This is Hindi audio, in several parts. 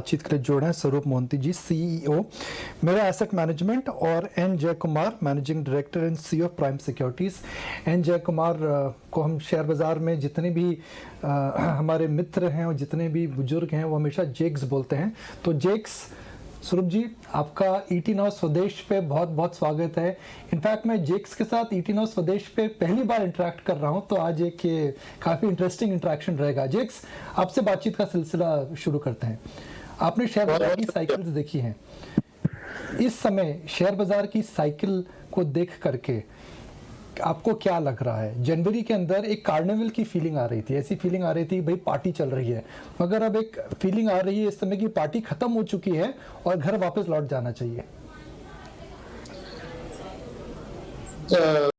बातचीत के लिए जोड़े हैं Swarup Mohanty ji, CEO Mirae asset management, और N Jayakumar, managing director and CEO Prime Securities. N Jayakumar को हम शेयर बाज़ार में जितने भी हमारे मित्र हैं और जितने भी बुजुर्ग हैं वो हमेशा जेक्स बोलते हैं। तो जेक्स, स्वरूप जी, आपका ईटी नाउ स्वदेश पे बहुत बहुत स्वागत है। इनफैक्ट मैं जेक्स के साथ ईटी नाउ स्वदेश पे पहली बार इंटरेक्ट कर रहा हूँ, तो आज एक काफ़ी इंटरेस्टिंग इंटरेक्शन रहेगा। जेक्स, आपसे बातचीत का सिलसिला शुरू करते हैं। आपने शेयर बाजार की साइकिल्स देखी हैं। इस समय शेयर बाजार की साइकिल को देख करके आपको क्या लग रहा है? जनवरी के अंदर एक कार्निवल की फीलिंग आ रही थी, ऐसी फीलिंग आ रही थी भाई पार्टी चल रही है, मगर अब एक फीलिंग आ रही है इस समय की पार्टी खत्म हो चुकी है और घर वापस लौट जाना चाहिए।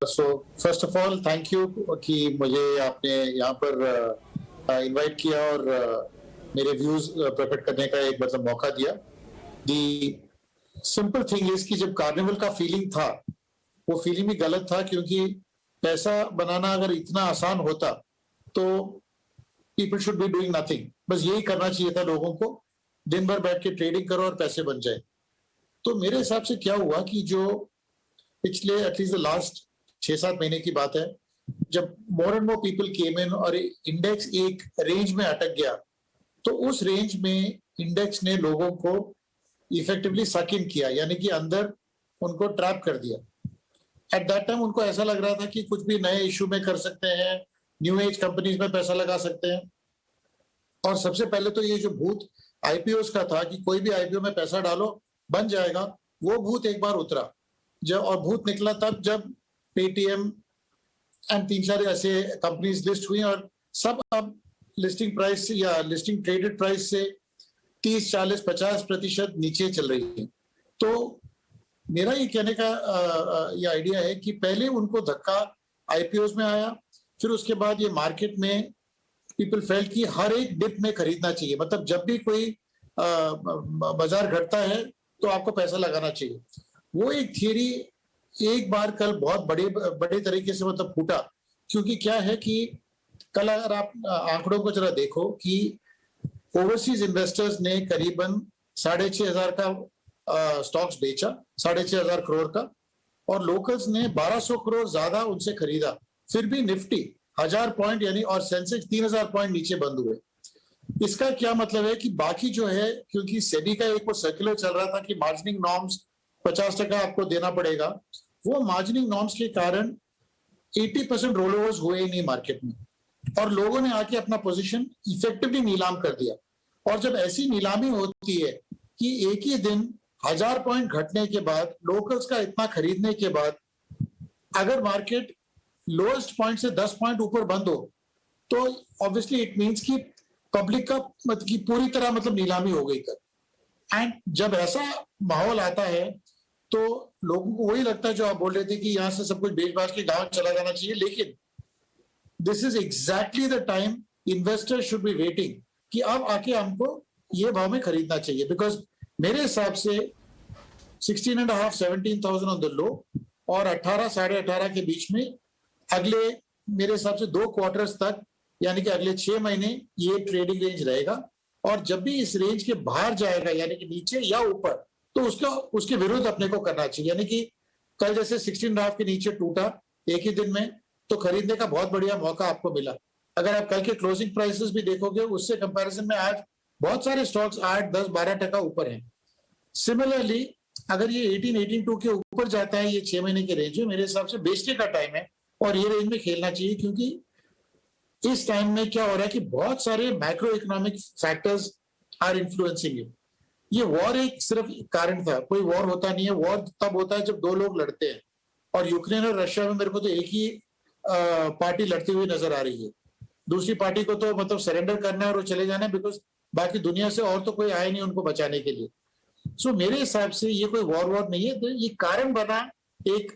So first of all thank you कि मुझे आपने यहाँ पर इनवाइट किया और मेरे व्यूज प्रकट करने का एक मतलब मौका दिया। दी सिंपल थिंग इज कि जब कार्निवल का फीलिंग था, वो फीलिंग भी गलत था, क्योंकि पैसा बनाना अगर इतना आसान होता तो people should be doing nothing. बस यही करना चाहिए था लोगों को, दिन भर बैठ के ट्रेडिंग करो और पैसे बन जाए। तो मेरे हिसाब से क्या हुआ कि जो पिछले एटलीस्ट द लास्ट 6-7 महीने की बात है, जब more and more people came इन और इंडेक्स एक रेंज में अटक गया, तो उस रेंज में इंडेक्स ने लोगों को इफेक्टिवली सक इन किया, यानी कि अंदर उनको ट्रैप कर दिया। एट दैट टाइम उनको ऐसा लग रहा था कि कुछ भी नए इशू में कर सकते हैं, न्यू एज कंपनीज में पैसा लगा सकते हैं। और सबसे पहले तो ये जो भूत आईपीओ का था कि कोई भी आईपीओ में पैसा डालो बन जाएगा, वो भूत एक बार उतरा। जब और भूत निकला तब जब पेटीएम एंड 3-4 ऐसे कंपनीज लिस्ट हुई और सब अब लिस्टिंग प्राइस या लिस्टिंग ट्रेडेड प्राइस से 30, 40, 50% नीचे चल रही है। तो मेरा ये कहने का ये आइडिया है कि पहले उनको धक्का आईपीओस में आया, फिर उसके बाद ये मार्केट में पीपल फेल्ट कि हर एक डिप में खरीदना चाहिए। मतलब जब भी कोई बाजार घटता है तो आपको पैसा लगाना चाहिए। वो एक थियरी एक बार कल बहुत बड़े तरीके से मतलब फूटा, क्योंकि क्या है कि कल अगर आप आंकड़ों को जरा देखो कि ओवरसीज इन्वेस्टर्स ने करीबन 6,500 का स्टॉक्स बेचा, 6,500 करोड़ का, और लोकल्स ने 1,200 करोड़ ज्यादा उनसे खरीदा। फिर भी निफ्टी 1,000 पॉइंट यानी और सेंसेक्स 3,000 पॉइंट नीचे बंद हुए। इसका क्या मतलब है कि बाकी जो है, क्योंकि सेबी का एक वो सर्कुलर चल रहा था कि मार्जिनिंग नॉर्म्स 50% आपको देना पड़ेगा, वो मार्जिनिंग नॉर्म्स के कारण 80% रोल ओवर्स हुए ही नहीं मार्केट में, और लोगों ने आके अपना पोजीशन इफेक्टिवली नीलाम कर दिया। और जब ऐसी नीलामी होती है कि एक ही दिन 1,000 पॉइंट घटने के बाद, लोकल्स का इतना खरीदने के बाद, अगर मार्केट लोएस्ट पॉइंट से 10 पॉइंट ऊपर बंद हो, तो ऑब्वियसली इट मींस कि पब्लिक का मतलब की पूरी तरह मतलब नीलामी हो गई कर। एंड जब ऐसा माहौल आता है तो लोगों को वही लगता है जो आप बोल रहे थे कि यहां से सब कुछ बेच बाच के गांव चला जाना चाहिए। लेकिन this is exactly the time investor should be waiting कि अब आके हमको ये भाव में खरीदना चाहिए। बिकॉज मेरे हिसाब से 16.5 17,000 ऑन द लो और 18 साढ़े 18 के बीच में अगले मेरे हिसाब से 2 क्वार्टर्स तक, यानी कि अगले 6 महीने ये ट्रेडिंग रेंज रहेगा। और जब भी इस रेंज के बाहर जाएगा, यानी कि नीचे या ऊपर, तो उसके विरुद्ध अपने को करना चाहिए। यानी कि कल जैसे 16.5 के नीचे टूटा एक ही दिन में, तो खरीदने का बहुत बढ़िया मौका आपको मिला। अगर आप कल के क्लोजिंग प्राइसेस भी देखोगे, उससे कंपैरिजन में आज बहुत सारे स्टॉक्स 8, 10, 12% ऊपर हैं। सिमिलरली अगर ये 18-18.2 के ऊपर जाता है ये 6 महीने के रेंज में, मेरे हिसाब से बेचने का टाइम है और ये रेंज में खेलना चाहिए। क्योंकि इस टाइम में क्या हो रहा है कि बहुत सारे macro economic factors are influencing it. ये वॉर एक सिर्फ कारण था, कोई वॉर होता नहीं है। वॉर तब होता है जब 2 लोग लड़ते हैं, और यूक्रेन और रशिया में मेरे को तो एक ही पार्टी लड़ती हुई नजर आ रही है। दूसरी पार्टी को तो मतलब सरेंडर करना है और चले जाना है, बिकॉज बाकी दुनिया से और तो कोई आया नहीं उनको बचाने के लिए। सो मेरे हिसाब से ये कोई वॉर नहीं है, तो ये कारण बना एक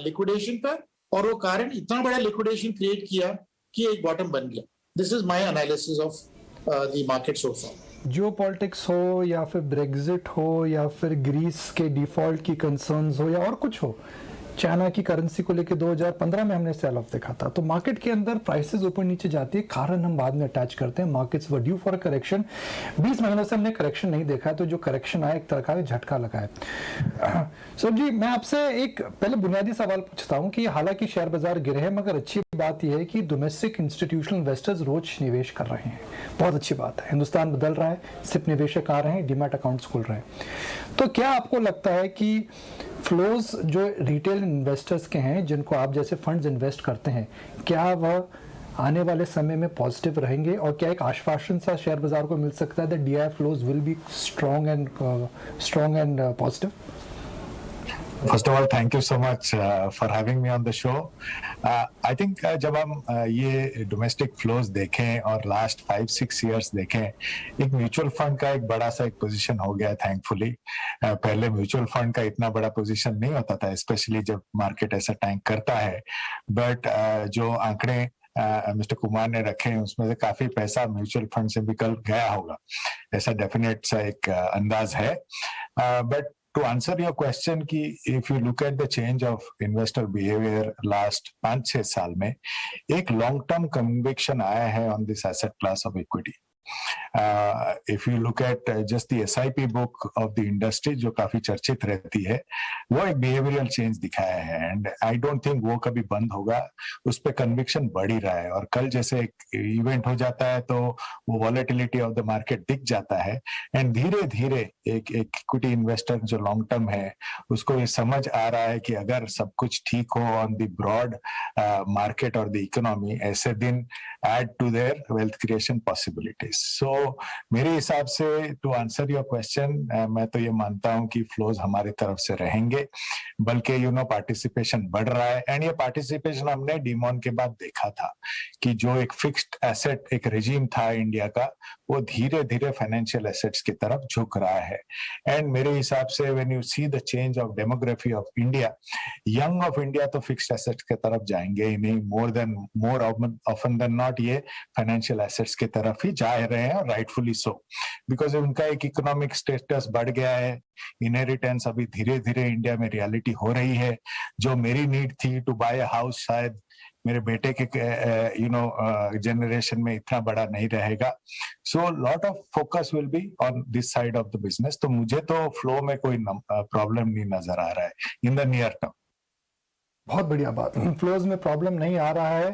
लिक्विडेशन का, और वो कारण इतना बड़ा लिक्विडेशन क्रिएट किया कि एक बॉटम बन गया। This is my analysis of the market so far. Jio politics हो या फिर ब्रेग्जिट हो या फिर ग्रीस के डिफॉल्ट की कंसर्न्स हो या और कुछ हो, चाइना की करेंसी को लेकर 2015 में हमने सेल ऑफ देखा था। तो मार्केट के अंदर प्राइसेस ऊपर नीचे जाती है, कारण हम बाद में अटैच करते हैं। Markets were due for correction, 20 महीनों से हमने करेक्शन नहीं देखा है, तो जो करेक्शन आया एक तरह का झटका लगा है। सर जी, मैं आपसे एक पहले बुनियादी सवाल पूछता हूं कि हालांकि शेयर बाजार गिरे हैं, मगर अच्छी बात यह है कि डोमेस्टिक इंस्टीट्यूशनल इन्वेस्टर्स रोज निवेश कर रहे हैं, बहुत अच्छी बात है। हिंदुस्तान बदल रहा है, सिर्फ निवेशक आ रहे हैं, डीमैट अकाउंट्स खुल रहे हैं। तो क्या आपको लगता है कि फ्लोज जो रिटेल इन्वेस्टर्स के हैं, जिनको आप जैसे फंड्स इन्वेस्ट करते हैं, क्या वह आने वाले समय में पॉजिटिव रहेंगे, और क्या एक आश्वासन सा शेयर बाजार को मिल सकता है that DI flows will be strong and positive? First of all, thank you so much for having me on the show. I think जब हम ये domestic flows देखें और last 5-6 years देखें, एक म्यूचुअल फंड का एक बड़ा सा एक पोजीशन हो गया थैंकफुली। पहले म्यूचुअल फंड का इतना बड़ा पोजीशन नहीं होता था, स्पेशली जब मार्केट ऐसा टैंक करता है। बट जो आंकड़े मिस्टर कुमार ने रखे हैं, उसमें से काफी पैसा म्यूचुअल फंड से निकल गया होगा, ऐसा डेफिनेट सा एक अंदाज है। But to answer your question कि if you look at the change of investor behavior last 5-6 साल में, एक long term conviction आया है on this asset class of equity. If you look at just the SIP book of the industry जो काफी चर्चित रहती है, वो एक behavioral change दिखाया है, and I don't think वो कभी बंद होगा। उस पे conviction बढ़ ही रहा है, और कल जैसे एक इवेंट हो जाता है तो वो volatility of the market दिख जाता है, and धीरे धीरे एक equity investor जो long term है, उसको ये समझ आ रहा है कि अगर सब कुछ ठीक हो on the broad market or the economy, ऐसे दिन add to their wealth creation possibilities. So मेरे हिसाब से to answer your question, मैं तो ये मानता हूँ कि flows हमारी तरफ से रहेंगे, बल्कि पार्टिसिपेशन बढ़ रहा है। एंड ये पार्टिसिपेशन हमने डीमॉन के बाद देखा था कि जो एक फिक्स्ड एसेट एक रेजिम था इंडिया का, वो धीरे धीरे फाइनेंशियल एसेट्स की तरफ झुक रहा है। एंड मेरे हिसाब से when you see the change of demography of India, young of India तो फिक्स्ड एसेट्स की तरफ जाएंगे ही नहीं, मोर ऑफन देन नॉट ये फाइनेंशियल एसेट्स की तरफ ही जा रहे हैं, राइटफुली सो, बिकॉज उनका एक इकोनॉमिक स्टेटस बढ़ गया है। इनहेरिटेंस अभी धीरे धीरे इंडिया में रियलिटी हो रही है। जो मेरी नीड थी टू बाय अ हाउस, शायद मेरे बेटे के जनरेशन में इतना बड़ा नहीं रहेगा। So lot of focus will be on this side of the business. तो मुझे तो फ्लो में कोई प्रॉब्लम नहीं नजर आ रहा है इन द नियर टर्म। बहुत बढ़िया बात, फ्लोज में प्रॉब्लम नहीं आ रहा है।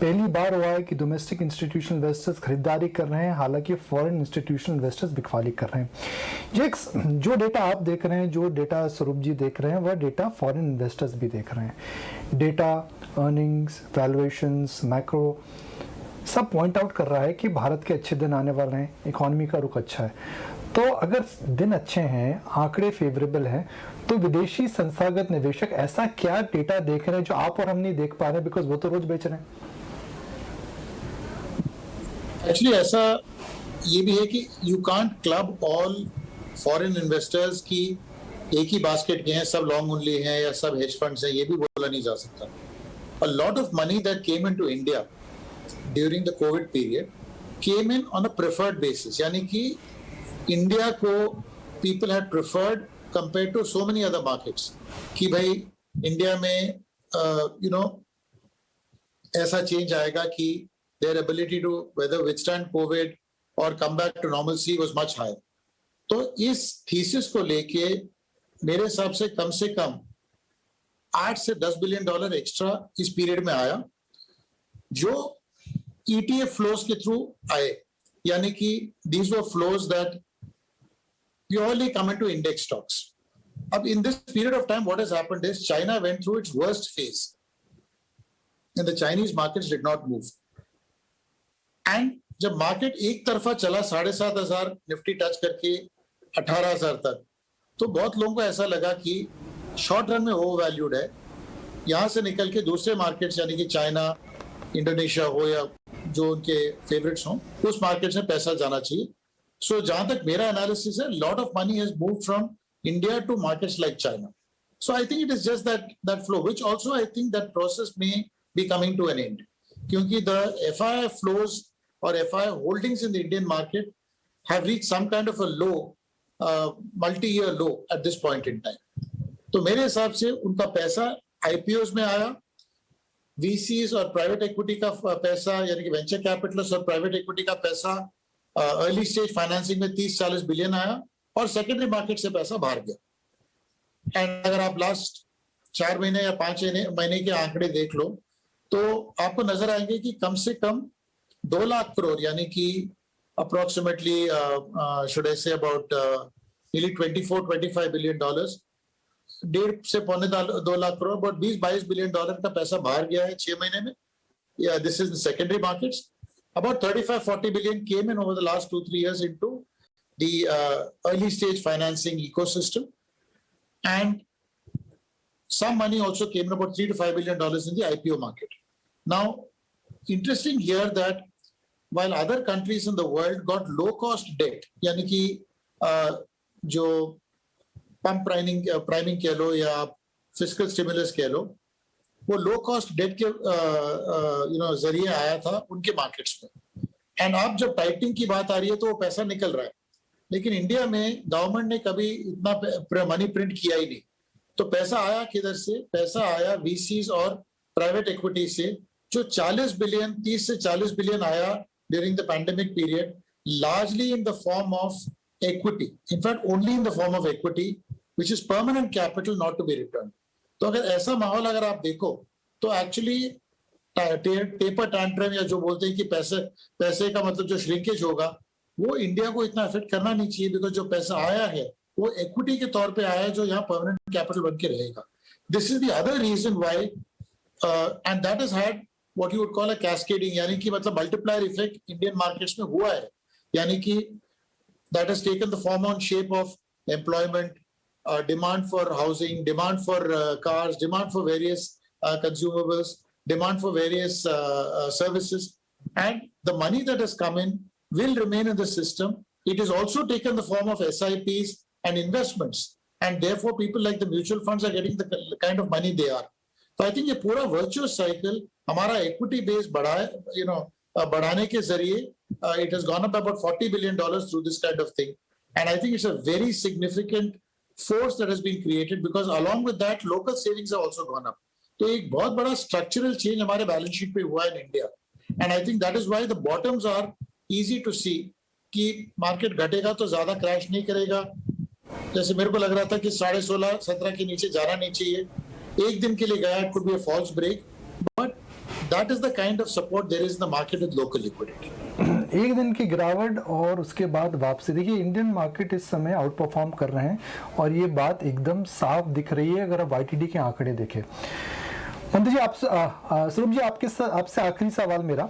पहली बार हुआ है कि डोमेस्टिक इंस्टीट्यूशनल इन्वेस्टर्स खरीदारी कर रहे हैं, हालांकि फॉरेन इंस्टीट्यूशनल इन्वेस्टर्स बिकवाली कर रहे हैं। जो डेटा आप देख रहे हैं, जो डेटा स्वरूप जी देख रहे हैं, वह डेटा फॉरेन इन्वेस्टर्स भी देख रहे हैं। डेटा, अर्निंग्स, वैल्यूएशंस, मैक्रो सब पॉइंट आउट कर रहा है कि भारत के अच्छे दिन आने वाले हैं, इकोनॉमी का रुख अच्छा है। तो अगर दिन अच्छे हैं, आंकड़े फेवरेबल हैं, तो विदेशी संस्थागत निवेशक ऐसा क्या डेटा देख रहे हैं जो आप और हम नहीं देख पा रहे हैं, बिकॉज वो तो रोज बेच रहे हैं। एक्चुअली ऐसा ये भी है कि you can't club all foreign investors की एक ही बास्केट के हैं, सब लॉन्ग ओनली हैं या सब हेज फंड्स हैं, ये भी बोला नहीं जा सकता। A lot of money that came into India during the covid period came in on a preferred basis, यानी कि इंडिया को people had preferred compare to so many other markets, कि भाई इंडिया में ऐसा चेंज आएगा कि their ability to whether withstand COVID or come back to normalcy was much higher. तो इस थीसिस को लेके मेरे हिसाब से कम 8 से 10 बिलियन डॉलर एक्स्ट्रा इस पीरियड में आया, जो ETF फ्लोज के थ्रू आए, यानी कि these were flows that purely come into index stocks. अब in this period of time what has happened is China went through its worst phase and the Chinese markets did not move. And जब मार्केट एक तरफा चला 7,500 निफ्टी टच करके 18,000 तक, तो बहुत लोगों को ऐसा लगा कि शॉर्ट रन में ओवर वैल्यूड है, यहां से निकल के दूसरे मार्केट्स यानी कि चाइना, इंडोनेशिया हो या जो उनके फेवरेट्स हों, उस मार्केट में पैसा जाना चाहिए। सो जहां तक मेरा एनालिसिस है, lot of money has moved from India to markets like China. So I think it is just that flow, which also I think that process may be coming to an end, क्योंकि the FII flows or FII holdings in the Indian market have reached some kind of a low, multi-year low at this point in time. तो मेरे हिसाब से उनका पैसा आईपीओ में आया, VCs और प्राइवेट इक्विटी का पैसा यानी कि वेंचर कैपिटलिस्ट और प्राइवेट इक्विटी का पैसा अर्ली स्टेज फाइनेंसिंग में 30-40 बिलियन आया और सेकेंडरी मार्केट से पैसा बाहर गया। एंड अगर आप लास्ट 4 महीने या 5 महीने के आंकड़े देख लो तो आपको नजर आएंगे कि कम से कम 2 लाख करोड़ यानी कि approximately should I say about nearly 24-25 billion dollars, 1.5 से 2 lakh crore, about 20-22 billion dollar का पैसा बाहर गया है 6 महीने में। Yeah, this is the secondary markets. About 35-40 billion came in over the last 2-3 years into the early stage financing ecosystem, and some money also came in, about $3-5 billion in the IPO market. Now, interesting here that while other countries in the world got low cost debt, यानी कि जो पंप प्राइमिंग कह लो या फिस्कल स्टिमुलस कह लो, वो लो कॉस्ट डेट के जरिए आया था उनके मार्केट्स में। एंड अब जब टाइटिंग की बात आ रही है तो वो पैसा निकल रहा है, लेकिन इंडिया में गवर्नमेंट ने कभी इतना मनी प्रिंट किया ही नहीं। तो पैसा आया किधर से? पैसा आया VCs और प्राइवेट इक्विटी से, जो 30 से 40 बिलियन आया during the pandemic period, largely in the form of equity, in fact only in the form of equity which is permanent capital not to be returned. तो अगर ऐसा माहौल अगर आप देखो तो एक्चुअली टेपर टैंट्रम या जो बोलते हैं कि पैसे का मतलब जो श्रिंकेज होगा वो इंडिया को इतना अफेक्ट करना नहीं चाहिए, बिकॉज जो पैसा आया है वो इक्विटी के तौर पे आया है जो यहाँ परमानेंट कैपिटल बन के रहेगा। This is the other reason why and that has had what you would call a cascading, यानी कि मतलब मल्टीप्लायर इफेक्ट इंडियन मार्केट्स में हुआ है, यानी कि that has taken the form and shape of employment, demand for housing, demand for cars, demand for various consumables, demand for various services, and the money that has come in will remain in the system. It has also taken the form of SIPs and investments, and therefore people like the mutual funds are getting the kind of money they are. So I think ये पूरा virtuous cycle हमारा equity base बढ़ाने के जरिए it has gone up about $40 billion through this kind of thing, and I think it's a very significant force that has been created, because along with that local savings have also gone up. तो एक बहुत बड़ा structural change हमारे balance sheet पे हुआ है in India, and I think that is why the bottoms are easy to see कि market घटेगा तो ज्यादा crash नहीं करेगा। जैसे मेरे को लग रहा था कि 16.5-17 के नीचे जाना नहीं चाहिए, एक दिन के लिए गया, it could be a false break, but that is the kind of support there is in the market with local liquidity. एक दिन की गिरावट और उसके बाद वापसी। देखिए इंडियन मार्केट इस समय आउट परफॉर्म कर रहे हैं और ये बात एकदम साफ दिख रही है अगर आप YTD के आंकड़े देखें। मंत्री जी, स्वरूप जी, आपसे आखिरी सवाल मेरा,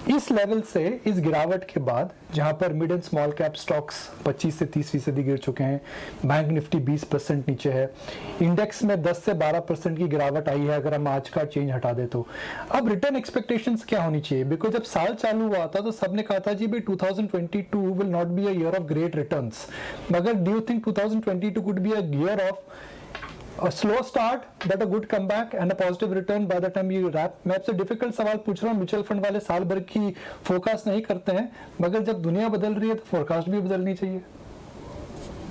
इस लेवल से, इस गिरावट के बाद जहां पर mid and small cap stocks 25 से 30% गिर चुके हैं, बैंक निफ्टी 20% नीचे है, इंडेक्स में 10 से 12% की गिरावट आई है अगर हम आज का चेंज हटा दे तो, अब रिटर्न एक्सपेक्टेशंस क्या होनी चाहिए? बिकॉज जब साल चालू हुआ था तो सबने कहा था जी भाई 2022 will not be a year of great returns, मगर do you think 2022 could be a year of a slow start but a good comeback and a positive return by the time you wrap? मैं आपसे डिफिकल्ट सवाल पूछ रहा हूँ, म्यूचुअल फंड वाले साल भर की फोरकास्ट नहीं करते हैं, मगर जब दुनिया बदल रही है तो फोरकास्ट भी बदलनी चाहिए।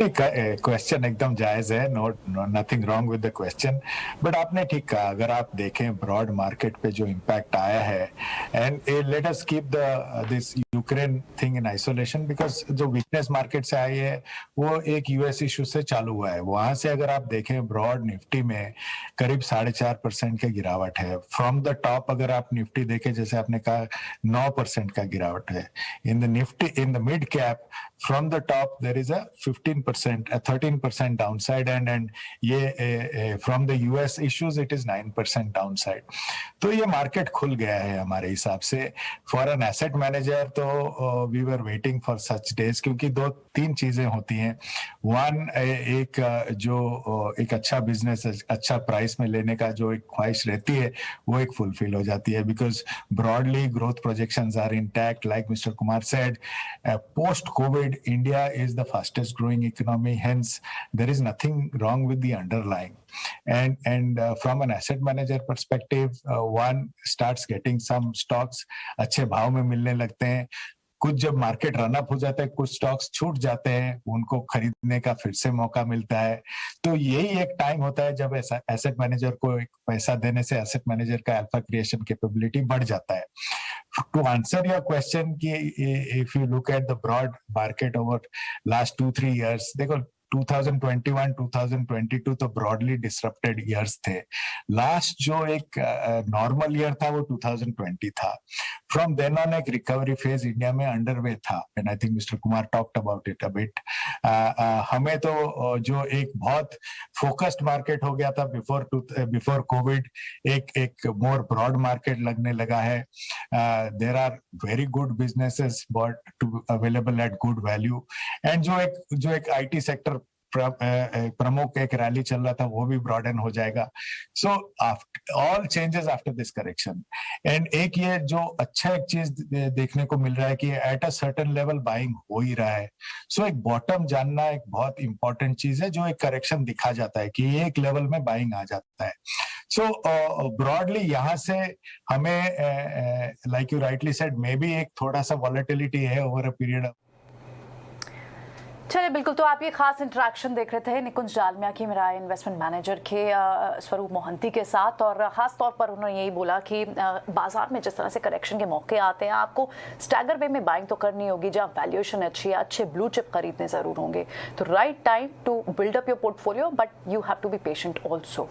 क्वेश्चन एकदम जायज है, nothing wrong with the question, but आपने ठीक कहा, अगर आप देखें ब्रॉड मार्केट पे जो इम्पैक्ट आया है, and let us keep this Ukraine thing in isolation, because जो वीकनेस मार्केट से आई है वो एक US इशू से चालू हुआ है। वहां से अगर आप देखें ब्रॉड निफ्टी में करीब 4.5% की गिरावट है। फ्रॉम द टॉप अगर आप निफ्टी देखें, जैसे आपने कहा 9% का गिरावट है। In the Nifty, in the mid cap from the top there is a 13% downside, and ये from the US issues it is 9% downside. तो ये मार्केट खुल गया है हमारे हिसाब से। फॉर एन एसेट मैनेजर तो we were waiting for such days, क्योंकि 2-3 चीजें होती हैं। वन, एक अच्छा बिजनेस अच्छा प्राइस में लेने का जो एक ख्वाहिश रहती है वो एक फुलफिल हो जाती है, because broadly growth projections are intact. Like Mister Kumar said, post covid India is the fastest growing economy, hence there is nothing wrong with the underlying. And from an asset manager perspective, one starts getting some stocks अच्छे भाव में मिलने लगते हैं, कुछ जब मार्केट रन अप हो जाता है, कुछ स्टॉक्स छूट जाते हैं, उनको खरीदने का फिर से मौका मिलता है। तो यही एक टाइम होता है जब एसेट मैनेजर को एक पैसा देने से एसेट मैनेजर का अल्फा क्रिएशन कैपेबिलिटी बढ़ जाता है। To answer your question कि if you look at the broad market over last 2-3 years, देखो 2021 2022 तो ब्रॉडली डिसरप्टेड ईयर्स थे। लास्ट जो एक नॉर्मल ईयर था वो 2020 था। फ्रॉम देन ऑन एक रिकवरी फेज इंडिया में अंडरवे था, and I think mister Kumar talked about it a bit. हमें तो जो एक बहुत फोकस्ड मार्केट हो गया था बिफोर कोविड, एक मोर ब्रॉड मार्केट लगने लगा है। There are very good businesses but available at good value, and जो एक आईटी सेक्टर प्रमुख एक रैली चल रहा था वो भी ब्रॉडन हो जाएगा। So all changes after this correction, and एक ये जो अच्छा एक चीज देखने को मिल रहा है कि at a certain level buying हो ही रहा है। सो एक बॉटम जानना एक बहुत इंपॉर्टेंट चीज है, जो एक करेक्शन दिखा जाता है कि एक लेवल में बाइंग आ जाता है। सो ब्रॉडली यहाँ से हमें like you rightly said, may be एक थोड़ा सा वॉलेटिलिटी है ओवर अ पीरियड। चलिए बिल्कुल, तो आप ये खास इंटरेक्शन देख रहे थे निकुंज डालमिया की, मेरा इन्वेस्टमेंट मैनेजर के स्वरूप मोहंती के साथ, और ख़ास तौर पर उन्होंने यही बोला कि बाजार में जिस तरह से करेक्शन के मौके आते हैं, आपको स्टैगर वे में बाइंग तो करनी होगी जहाँ वैल्यूएशन अच्छी है, अच्छे ब्लू चिप खरीदने ज़रूर होंगे। तो right time to build up your portfolio, but you have to be patient also.